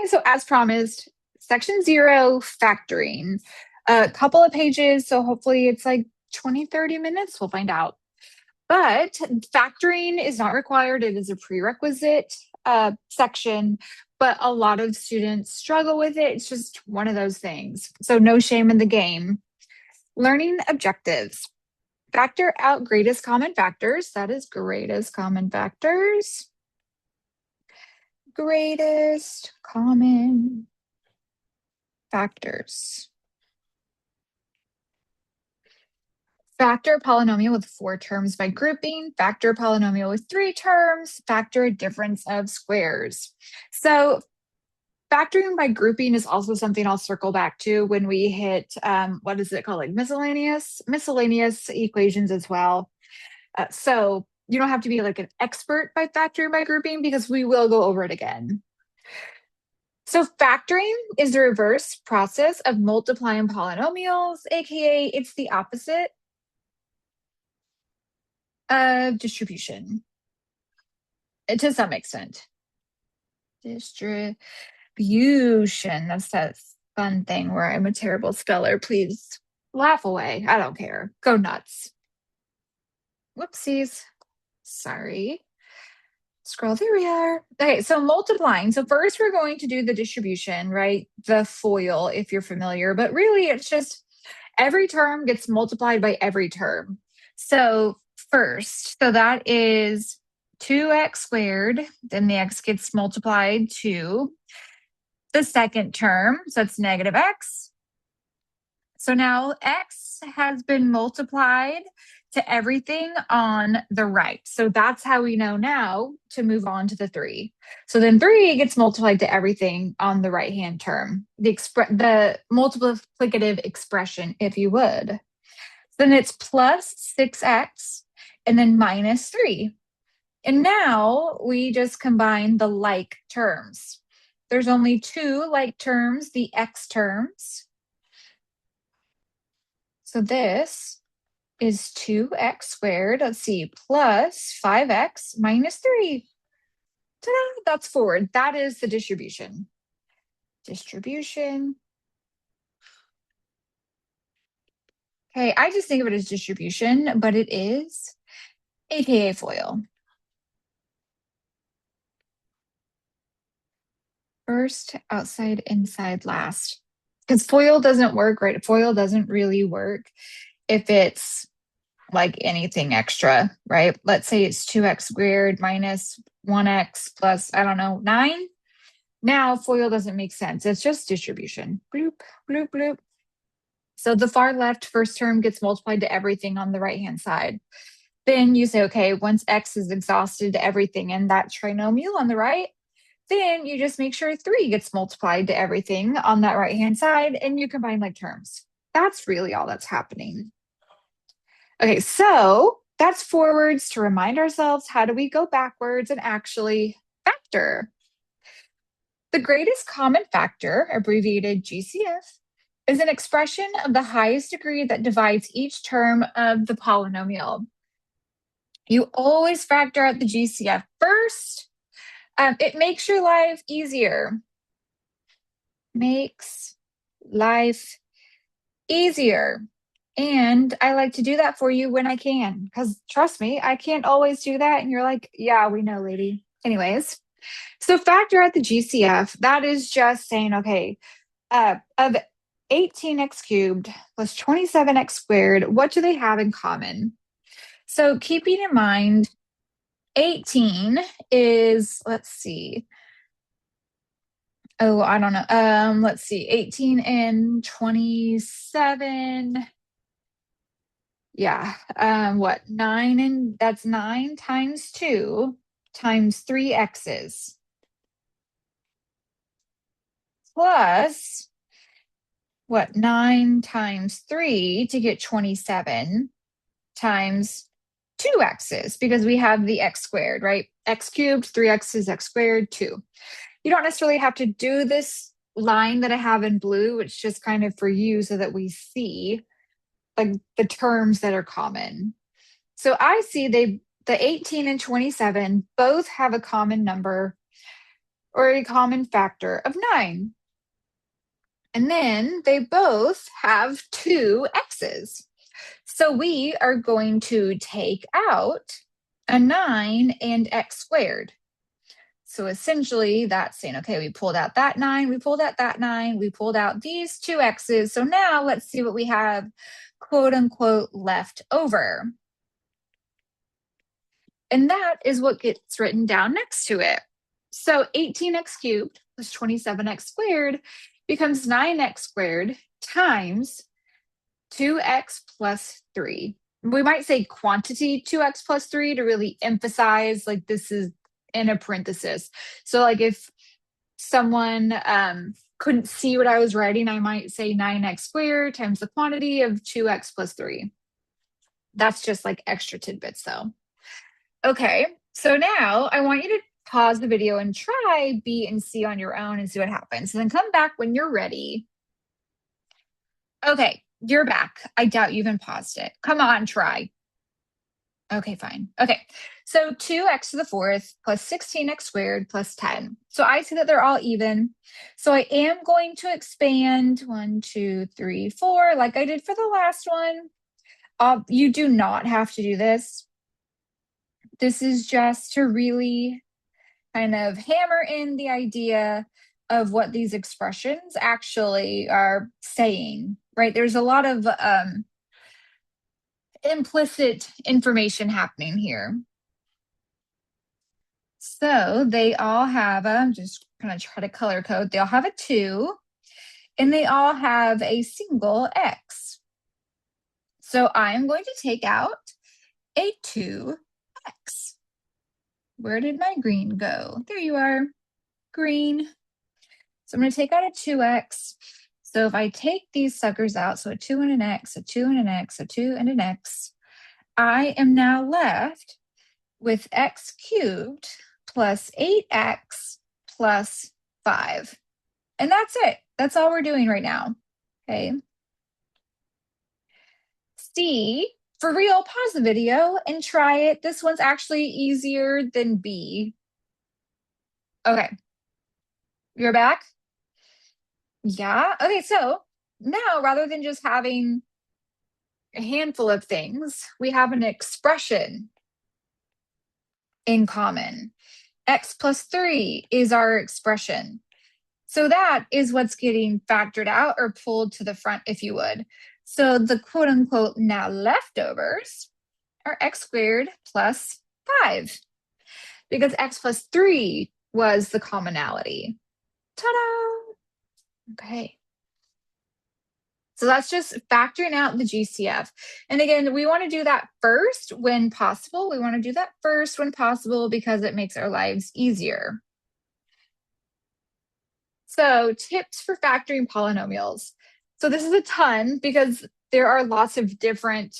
So as promised, section 0, factoring. A couple of pages, so hopefully it's like 20, 30 minutes. We'll find out. But factoring is not required. It is a prerequisite section, but a lot of students struggle with it. It's just one of those things. So no shame in the game. Learning objectives. Factor out greatest common factors. That is greatest common factors. Greatest common factors. Factor a polynomial with 4 terms by grouping, factor a polynomial with 3 terms, factor a difference of squares. So factoring by grouping is also something I'll circle back to when we hit, what is it called? Like miscellaneous equations as well. So you don't have to be like an expert by factoring by grouping because we will go over it again. So factoring is the reverse process of multiplying polynomials, aka it's the opposite of distribution to some extent. Distribution. That's that fun thing where I'm a terrible speller. Please laugh away. I don't care. Go nuts. Whoopsies. Sorry. Scroll, there we are. Okay, so multiplying. So first we're going to do the distribution, right? The FOIL, if you're familiar, but really it's just every term gets multiplied by every term. So first, so that is 2x squared, then the x gets multiplied to the second term, so it's negative x. So now x has been multiplied to everything on the right. So that's how we know now to move on to the 3. So then 3 gets multiplied to everything on the right-hand term, the multiplicative expression, if you would. Then it's plus 6x and then minus 3. And now we just combine the like terms. There's only 2 like terms, the x terms. So this is 2x squared, let's see, plus 5x minus 3. Ta-da, that's forward. That is the distribution. Distribution. Okay, I just think of it as distribution, but it is aka FOIL. First, outside, inside, last. Because FOIL doesn't work, right? FOIL doesn't really work if it's like anything extra, right? Let's say it's 2x squared minus 1x plus, I don't know, 9. Now FOIL doesn't make sense. It's just distribution. Bloop, bloop, bloop. So the far left first term gets multiplied to everything on the right-hand side. Then you say, okay, once x is exhausted to everything in that trinomial on the right, then you just make sure 3 gets multiplied to everything on that right-hand side and you combine like terms. That's really all that's happening. Okay, so that's forwards to remind ourselves how do we go backwards and actually factor. The greatest common factor, abbreviated GCF, is an expression of the highest degree that divides each term of the polynomial. You always factor out the GCF first. It makes your life easier. Makes life easier. And I like to do that for you when I can, because trust me, I can't always do that. And you're like, yeah, we know, lady. Anyways, so factor out the GCF. That is just saying, okay, of 18x cubed plus 27x squared, what do they have in common? So keeping in mind, 18 is, let's see. Oh, I don't know. Let's see, 18 and 27. Yeah. What? 9 and that's 9 times 2 times 3 x's plus what? 9 times 3 to get 27 times 2 x's because we have the x squared, right? X cubed, 3x's, x squared, 2. You don't necessarily have to do this line that I have in blue. It's just kind of for you so that we see like the terms that are common. So I see the 18 and 27 both have a common number or a common factor of 9. And then they both have two x's. So we are going to take out a 9 and x squared. So essentially that's saying, okay, we pulled out that 9, we pulled out that 9, we pulled out these two x's. So now let's see what we have, quote unquote, left over. And that is what gets written down next to it. So 18x cubed plus 27x squared becomes 9x squared times 2x plus 3. We might say quantity 2x plus 3 to really emphasize like this is in a parenthesis. So like if someone couldn't see what I was writing, I might say 9x squared times the quantity of 2x plus 3. That's just like extra tidbits though. Okay, so now I want you to pause the video and try B and C on your own and see what happens. And then come back when you're ready. Okay, you're back. I doubt you even paused it. Come on, try. Okay, fine. Okay, so 2x to the fourth plus 16x squared plus 10. So I see that they're all even. So I am going to expand 1, 2, 3, 4, like I did for the last one. You do not have to do this. This is just to really kind of hammer in the idea of what these expressions actually are saying, right? There's a lot of implicit information happening here. So they all have I'm just going to try to color code. They all have a 2 and they all have a single x. So I'm going to take out a 2x. Where did my green go? There you are, green. So I'm going to take out a 2x. So if I take these suckers out, so a 2 and an x, a 2 and an x, a 2 and an x, I am now left with x cubed plus 8x plus 5. And that's it. That's all we're doing right now. Okay. C, for real, pause the video and try it. This one's actually easier than B. Okay. You're back? Yeah. Okay, so now rather than just having a handful of things, we have an expression in common. X plus 3 is our expression. So that is what's getting factored out or pulled to the front, if you would. So the quote unquote now leftovers are x squared plus 5 because x plus 3 was the commonality. Ta-da! Okay. So that's just factoring out the GCF. And again, we want to do that first when possible. We want to do that first when possible because it makes our lives easier. So tips for factoring polynomials. So this is a ton because there are lots of different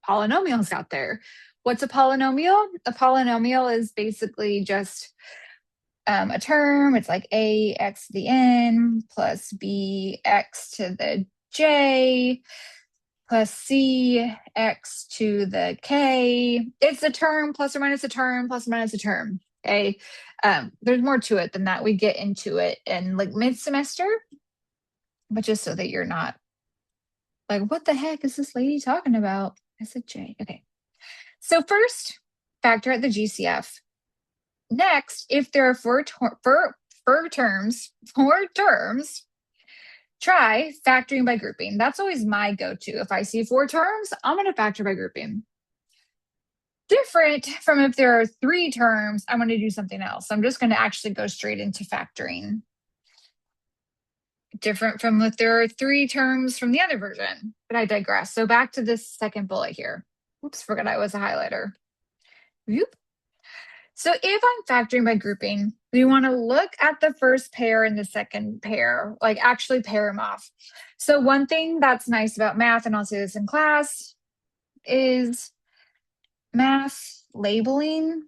polynomials out there. What's a polynomial? A polynomial is basically just a term. It's like a x to the n plus b x to the j plus c x to the k. It's a term plus or minus a term plus or minus a term. Okay. There's more to it than that. We get into it in like mid-semester, but just so that you're not like, what the heck is this lady talking about? I said J. Okay. So first, factor out the GCF. Next, if there are four terms, try factoring by grouping. That's always my go-to. If I see 4 terms, I'm going to factor by grouping. Different from if there are 3 terms, I'm going to do something else. I'm just going to actually go straight into factoring. Different from if there are 3 terms from the other version, but I digress. So back to this second bullet here. Oops, forgot I was a highlighter. Whoop. So if I'm factoring by grouping, we want to look at the first pair and the second pair, like actually pair them off. So one thing that's nice about math, and I'll say this in class, is math labeling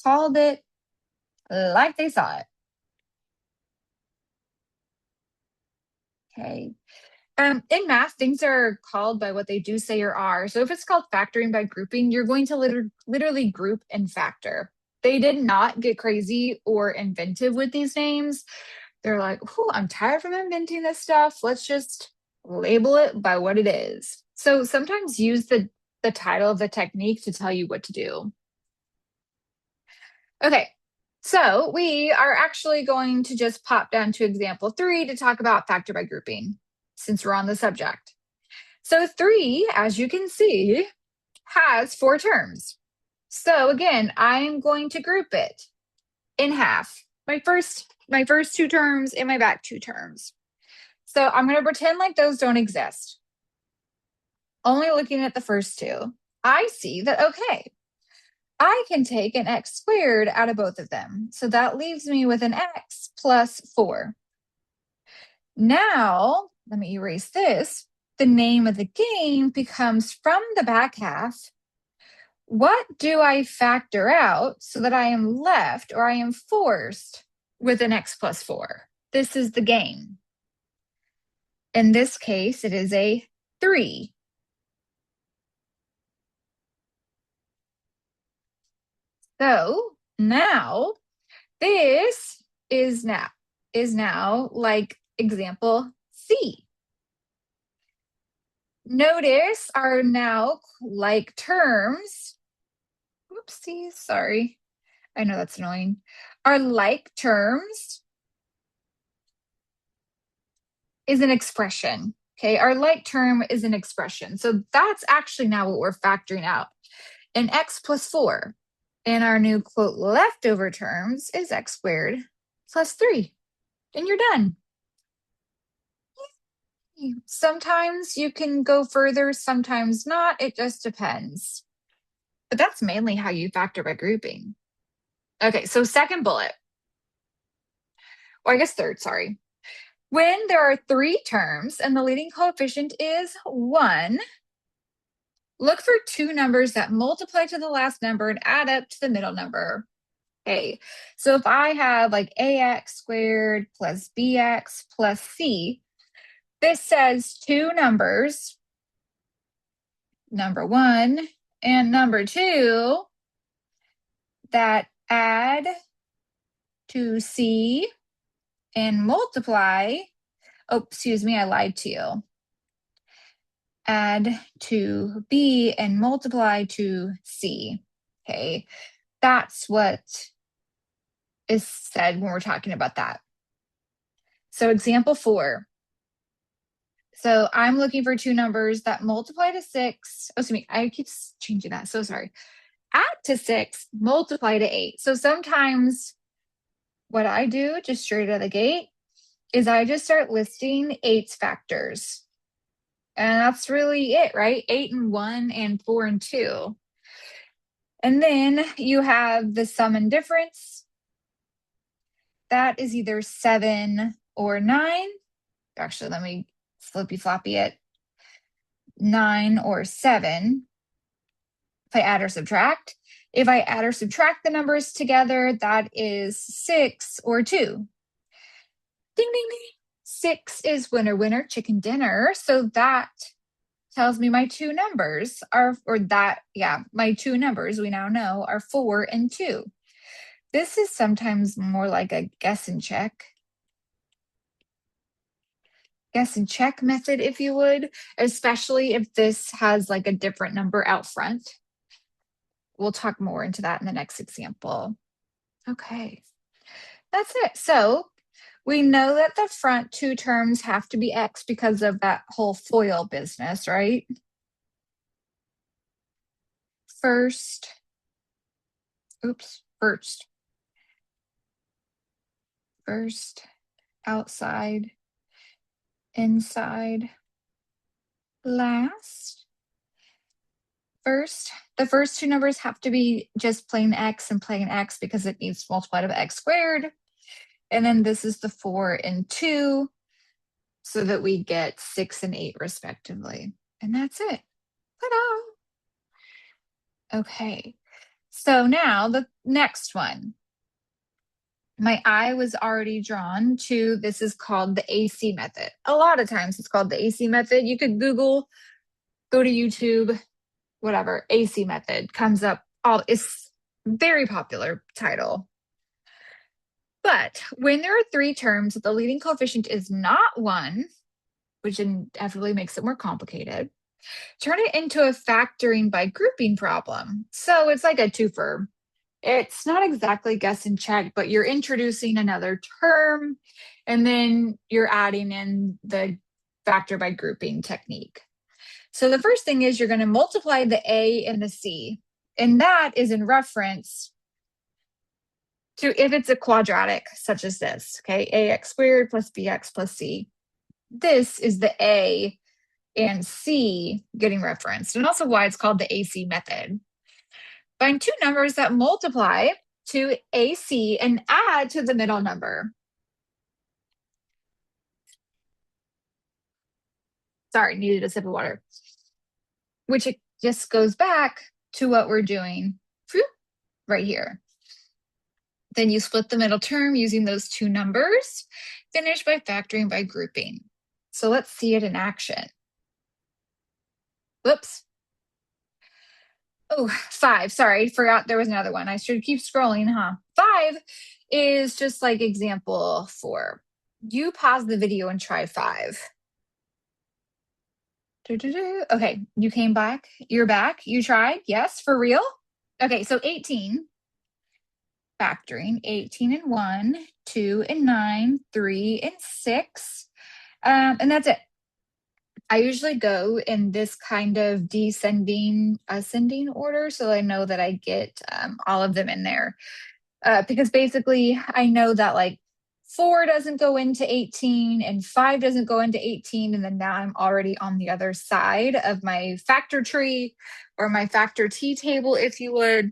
called it like they saw it. Okay. In math, things are called by what they do say or are. So if it's called factoring by grouping, you're going to literally group and factor. They did not get crazy or inventive with these names. They're like, oh, I'm tired from inventing this stuff. Let's just label it by what it is. So sometimes use the title of the technique to tell you what to do. Okay, so we are actually going to just pop down to example 3 to talk about factor by grouping, since we're on the subject. So 3, as you can see, has 4 terms. So again, I'm going to group it in half. My first 2 terms and my back 2 terms. So I'm going to pretend like those don't exist. Only looking at the first 2, I see that, okay, I can take an x squared out of both of them. So that leaves me with an x plus 4. Now, let me erase this. The name of the game becomes from the back half. What do I factor out so that I am left or I am forced with an x plus 4? This is the game. In this case, it is a 3. So now this is now like example C. Notice our now like terms. Oopsies, sorry. I know that's annoying. Our like terms is an expression. Okay, our like term is an expression. So that's actually now what we're factoring out. An x plus 4. And our new quote leftover terms is x squared plus 3. And you're done. Sometimes you can go further, sometimes not. It just depends. But that's mainly how you factor by grouping. Okay, so second bullet. Or I guess third, sorry. When there are 3 terms and the leading coefficient is 1, look for 2 numbers that multiply to the last number and add up to the middle number. Okay, so if I have like ax squared plus bx plus c, this says 2 numbers, number 1 and number 2, that add to c and multiply. Oh, excuse me, I lied to you. Add to b and multiply to c. Okay, that's what is said when we're talking about that. So example 4. So I'm looking for 2 numbers that multiply to 6. Oh, excuse me, I keep changing that. So sorry. Add to 6, multiply to 8. So sometimes what I do just straight out of the gate is I just start listing 8's factors. And that's really it, right? 8 and 1 and 4 and 2. And then you have the sum and difference. That is either 7 or 9. Actually, let me flippy floppy it. 9 or 7. If I add or subtract. If I add or subtract the numbers together, that is 6 or 2. Ding, ding, ding. 6 is winner, winner, chicken dinner. So that tells me my 2 numbers are, my 2 numbers we now know are 4 and 2. This is sometimes more like a guess and check. Guess and check method, if you would, especially if this has like a different number out front. We'll talk more into that in the next example. Okay, that's it. So we know that the front 2 terms have to be x because of that whole FOIL business, right? First, outside, inside, last. First, the first 2 numbers have to be just plain x and plain x because it needs to multiply to x squared. And then this is the 4 and 2 so that we get 6 and 8 respectively. And that's it. Ta-da! Okay, so now the next one. My eye was already drawn to, this is called the AC method. A lot of times it's called the AC method. You could Google, go to YouTube, whatever, AC method comes up. Very popular title. But when there are three terms, the leading coefficient is not one, which inevitably makes it more complicated. Turn it into a factoring by grouping problem. So it's like a twofer. It's not exactly guess and check, but you're introducing another term and then you're adding in the factor by grouping technique. So the first thing is you're going to multiply the A and the C. And that is in reference to if it's a quadratic such as this, okay, ax squared plus bx plus c. This is the A and C getting referenced, and also why it's called the AC method. Find two numbers that multiply to AC and add to the middle number. Sorry, needed a sip of water. Which it just goes back to what we're doing right here. Then you split the middle term using those two numbers. Finish by factoring by grouping. So let's see it in action. Whoops. Oh, 5. Sorry, forgot there was another one. I should keep scrolling, huh? 5 is just like example 4. You pause the video and try 5. Okay, you came back. You're back. You tried. Yes, for real? Okay, so 18. Factoring 18 and 1, 2 and 9, 3 and 6. And that's it. I usually go in this kind of descending, ascending order, so I know that I get all of them in there. Because basically, I know that like 4 doesn't go into 18 and 5 doesn't go into 18, and then now I'm already on the other side of my factor tree or my factor T table, if you would.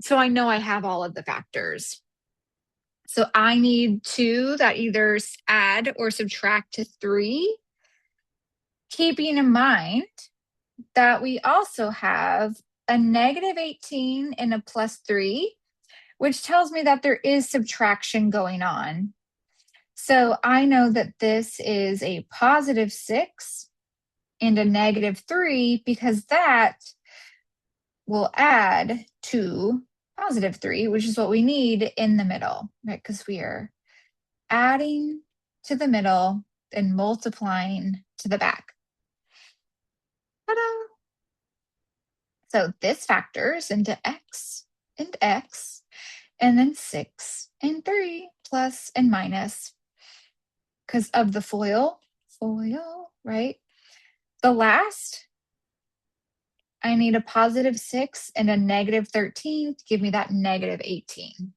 So I know I have all of the factors. So I need 2 that either add or subtract to 3. Keeping in mind that we also have a negative 18 and a plus 3, which tells me that there is subtraction going on. So I know that this is a positive 6 and a negative 3 because that will add to positive 3, which is what we need in the middle, right? Because we are adding to the middle and multiplying to the back. Ta-da! So this factors into x and x, and then 6 and 3 plus and minus because of the FOIL, right? The last, I need a positive 6 and a negative 13 to give me that negative 18.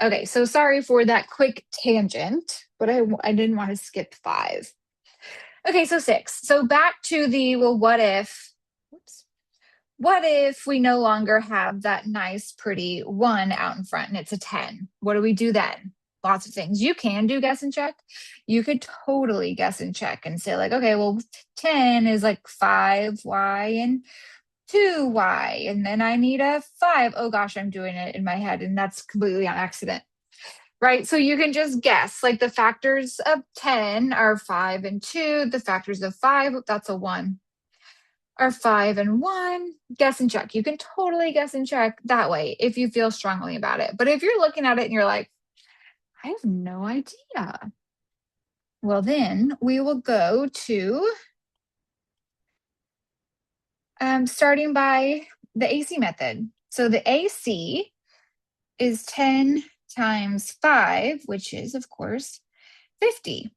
Okay, so sorry for that quick tangent, but I didn't want to skip 5. Okay, so 6. So back to the, well, what if we no longer have that nice, pretty 1 out in front and it's a 10? What do we do then? Lots of things. You can do guess and check. You could totally guess and check and say, like, okay, well, 10 is like 5y and 2y. And then I need a 5. Oh gosh, I'm doing it in my head, and that's completely on accident. Right? So you can just guess. Like the factors of 10 are 5 and 2. The factors of 5, that's a 1, are 5 and 1. Guess and check. You can totally guess and check that way if you feel strongly about it. But if you're looking at it and you're like, I have no idea, well, then we will go to starting by the AC method. So the AC is 10 times 5, which is, of course, 50.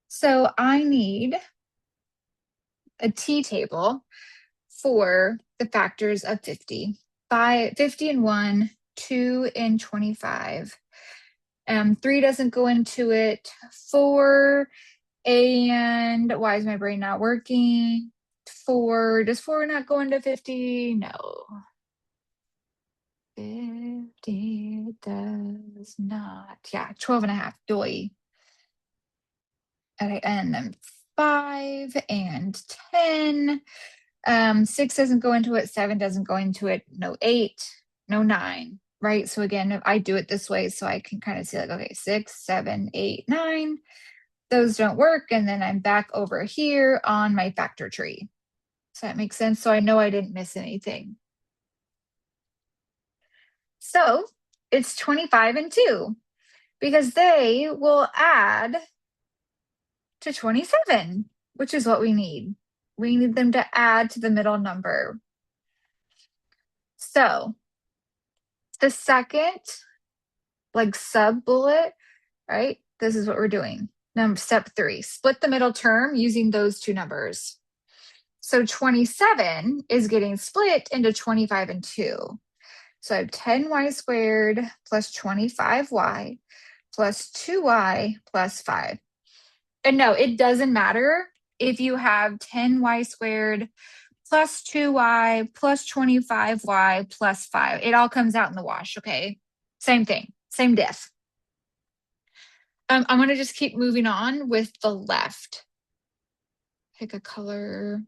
So I need a T table for the factors of 50. 50 and 1, 2 and 25. 3 doesn't go into it. 4 and why is my brain not working? 4, does 4 not go into 50? No. 50 does not. Yeah, 12 and a half. Doy. Okay, and then 5 and 10. 6 doesn't go into it. 7 doesn't go into it. No 8, no 9. Right? So again, if I do it this way, so I can kind of see like, okay, 6, 7, 8, 9. Those don't work. And then I'm back over here on my factor tree. Does that make sense? So I know I didn't miss anything. So it's 25 and 2 because they will add to 27, which is what we need. We need them to add to the middle number. So the second, like sub bullet, right? This is what we're doing. Now, step 3, split the middle term using those two numbers. So 27 is getting split into 25 and 2. So I have 10y squared plus 25y plus 2y plus 5. And no, it doesn't matter if you have 10y squared plus 2y plus 25y plus 5. It all comes out in the wash, okay? Same thing, same diff. I'm going to just keep moving on with the left. Pick a color,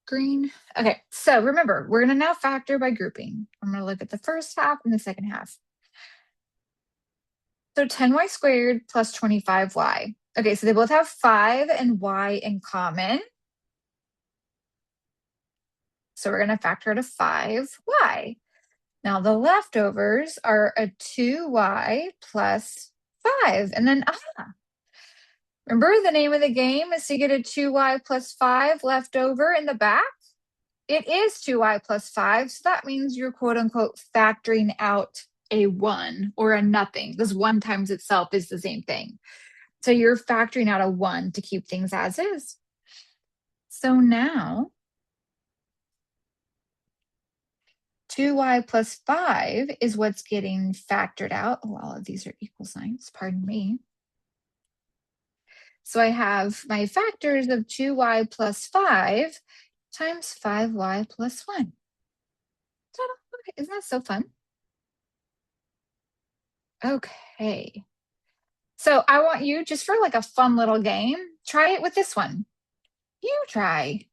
green. Okay, so remember, we're going to now factor by grouping. I'm going to look at the first half and the second half. So 10y squared plus 25y. Okay, so they both have 5 and y in common. So we're going to factor out a 5y. Now the leftovers are a 2y plus 5. And then, remember the name of the game is to get a 2y plus 5 left over in the back? It is 2y plus 5. So that means you're quote unquote factoring out a 1 or a nothing, because 1 times itself is the same thing. So you're factoring out a 1 to keep things as is. So now 2y plus 5 is what's getting factored out. Oh, all of these are equal signs, pardon me. So I have my factors of 2y plus 5 times 5y plus 1. Isn't that so fun? Okay. So I want you, just for like a fun little game, try it with this one. You try.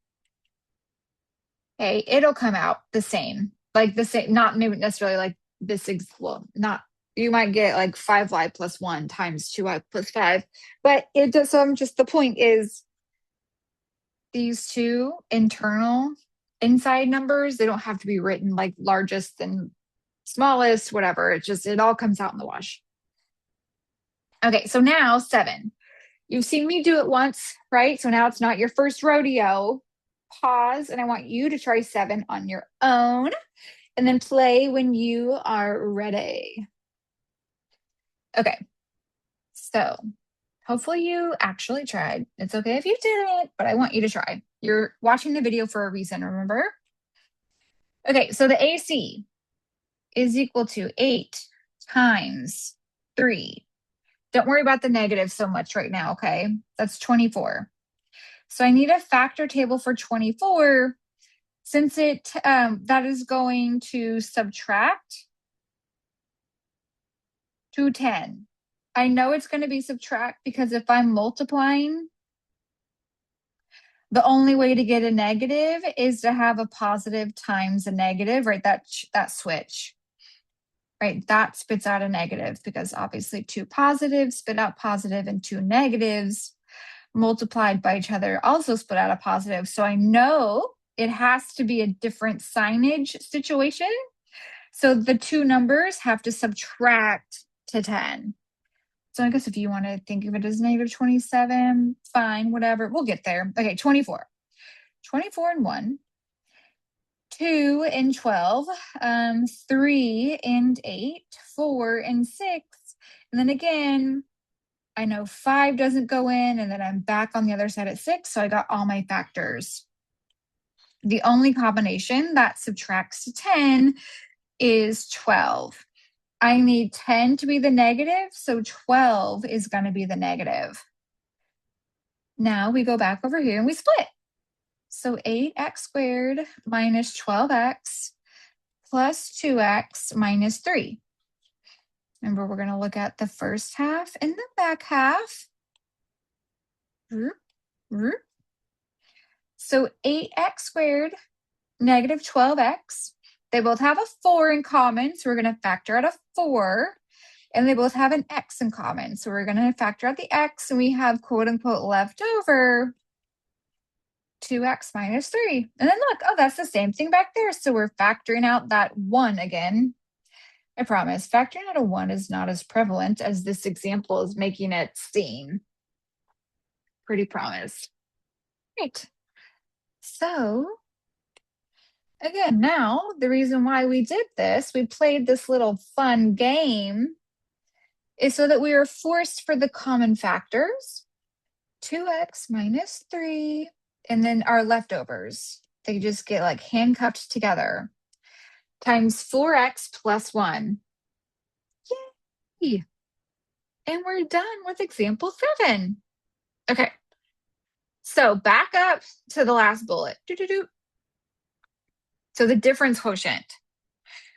Okay, it'll come out the same. Like the same, not maybe necessarily like this, well, not, you might get like 5y plus 1 times 2y plus 5. But it does, so I'm just, the point is these two internal inside numbers, they don't have to be written like largest and smallest, whatever. It just, it all comes out in the wash. Okay, so now 7. You've seen me do it once, right? So now it's not your first rodeo. Pause, and I want you to try 7 on your own, and then play when you are ready. Okay, so hopefully you actually tried. It's okay if you didn't, but I want you to try. You're watching the video for a reason, remember? Okay, so the AC is equal to 8 times 3. Don't worry about the negative so much right now, okay? That's 24. So I need a factor table for 24, since it that is going to subtract to 10. I know it's going to be subtract because if I'm multiplying, the only way to get a negative is to have a positive times a negative, right? That switch, right? That spits out a negative, because obviously 2 positives spit out positive and 2 negatives multiplied by each other also split out a positive. So I know it has to be a different signage situation. So the two numbers have to subtract to 10. So I guess if you want to think of it as negative 27, fine, whatever. We'll get there. Okay, 24. 24 and 1. 2 and 12. 3 and 8. 4 and 6. And then again, I know 5 doesn't go in, and then I'm back on the other side at 6. So I got all my factors. The only combination that subtracts to 10 is 12. I need 10 to be the negative, so 12 is going to be the negative. Now we go back over here and we split. So 8x squared minus 12x plus 2x minus 3. Remember, we're going to look at the first half and the back half. So 8x squared negative 12x. They both have a 4 in common, so we're going to factor out a 4. And they both have an x in common, so we're going to factor out the x, and we have quote unquote left over 2x minus 3. And then look, oh, that's the same thing back there. So we're factoring out that 1 again. I promise. Factoring out a 1 is not as prevalent as this example is making it seem. Pretty promise. Right. So, again, now the reason why we did this, we played this little fun game, is so that we are forced for the common factors, 2x minus 3, and then our leftovers. They just get like handcuffed together, times 4x plus 1. Yay! And we're done with example 7. Okay, so back up to the last bullet. So the difference quotient.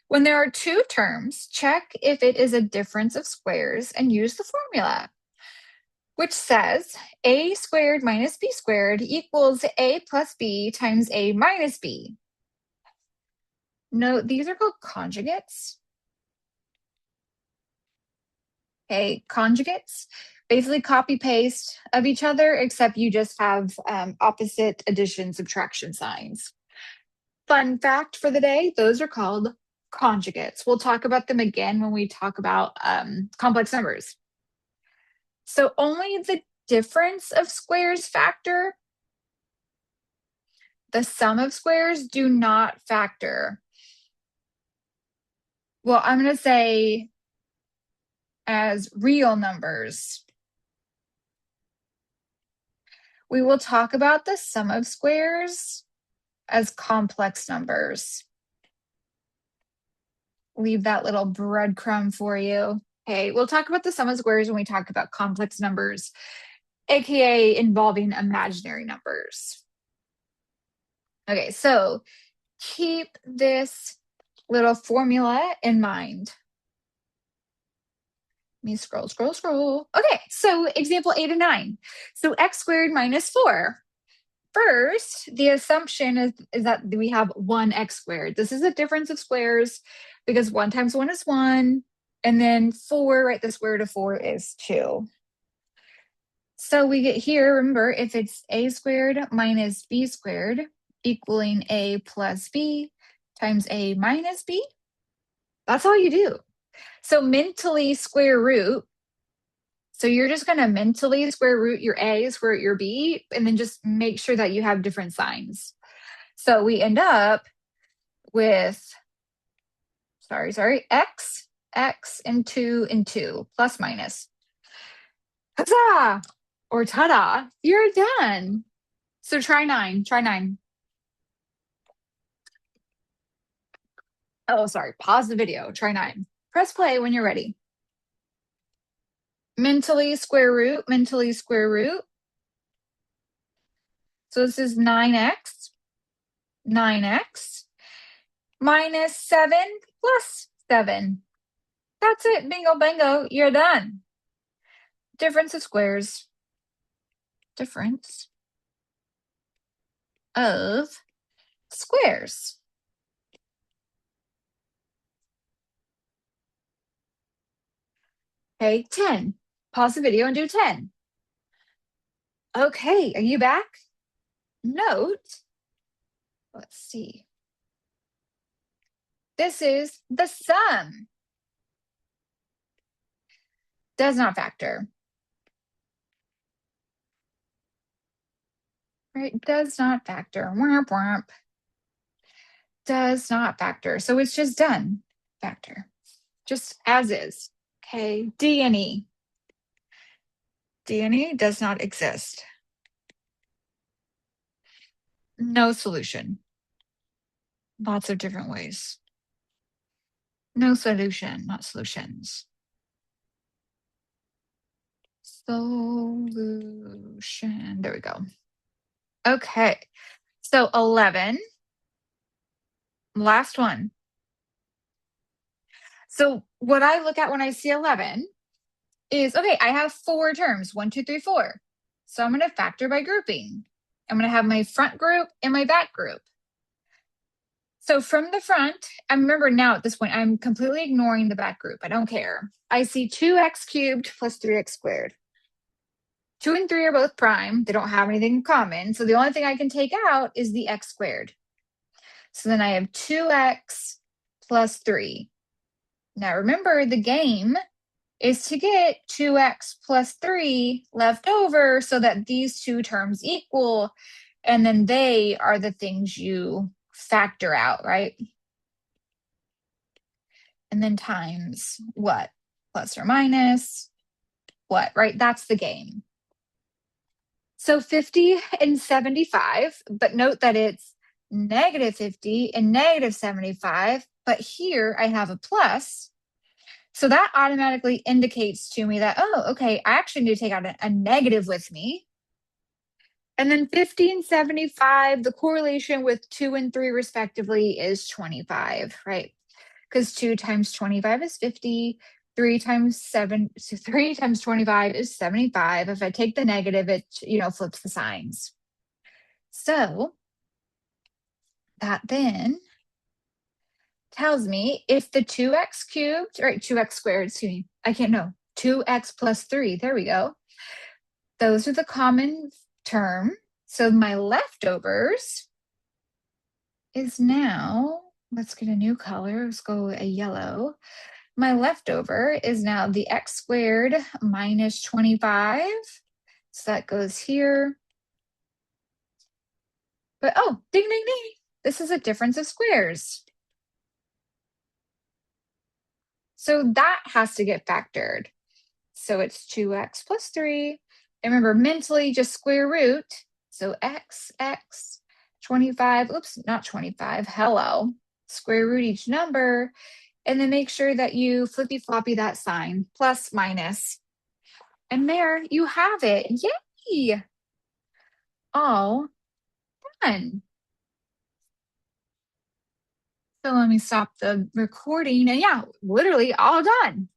When there are two terms, check if it is a difference of squares and use the formula, which says a squared minus b squared equals a plus b times a minus b. Note these are called conjugates. Okay, conjugates, basically copy paste of each other, except you just have opposite addition subtraction signs. Fun fact for the day, those are called conjugates. We'll talk about them again when we talk about complex numbers. So only the difference of squares factor. The sum of squares do not factor. Well, I'm going to say as real numbers. We will talk about the sum of squares as complex numbers. Leave that little breadcrumb for you. Okay, we'll talk about the sum of squares when we talk about complex numbers, aka involving imaginary numbers. Okay, so keep this little formula in mind. Let me scroll. Okay, so example 8 and 9. So x squared minus 4. First, the assumption is that we have 1x squared. This is a difference of squares because 1 times 1 is 1. And then 4, right, the square root of 4 is 2. So we get here, remember, if it's a squared minus b squared equaling a plus b times a minus b, that's all you do. So mentally square root. So you're just going to mentally square root your a, square root your b, and then just make sure that you have different signs. So we end up with, x, and 2, plus minus. Huzzah! Or ta-da, you're done. So try 9. Oh, sorry, pause the video, try 9. Press play when you're ready. Mentally square root. So this is 9x minus 7 plus 7. That's it, bingo bango, you're done. Difference of squares. Difference of squares. Okay, 10. Pause the video and do 10. Okay, are you back? Note, let's see. This is the sum. Does not factor. Right, does not factor. Womp womp. Does not factor. So it's just done. Factor. Just as is. Okay, D and E. D and E does not exist. No solution. Lots of different ways. No solution, not solutions. Solution. There we go. Okay, so 11. Last one. So what I look at when I see 11 is, okay, I have 4 terms, 1, 2, 3, 4. So I'm going to factor by grouping. I'm going to have my front group and my back group. So from the front, I remember now at this point, I'm completely ignoring the back group. I don't care. I see 2x cubed plus 3x squared. 2 and 3 are both prime. They don't have anything in common. So the only thing I can take out is the x squared. So then I have 2x plus 3. Now remember, the game is to get 2x plus 3 left over so that these two terms equal, and then they are the things you factor out, right? And then times what? Plus or minus what, right? That's the game. So 50 and 75, but note that it's negative 50 and negative 75, but here I have a plus. So that automatically indicates to me that, oh, okay, I actually need to take out a negative with me. And then 50 and 75, the correlation with 2 and 3 respectively is 25, right? Because 2 times 25 is 50. 3 times 7, so 3 times 25 is 75. If I take the negative, it, flips the signs. So that then tells me if the 2x cubed, or 2x squared, excuse me, I can't know, 2x plus 3, there we go. Those are the common term. So my leftovers is now, let's get a new color, let's go a yellow. My leftover is now the x squared minus 25. So that goes here. But oh, ding, ding, ding. This is a difference of squares. So that has to get factored. So it's 2x plus 3. And remember, mentally, just square root. So x, 25. Oops, not 25. Hello. Square root each number. And then make sure that you flippy floppy that sign, plus, minus. And there you have it. Yay! All done. So let me stop the recording. And yeah, literally all done.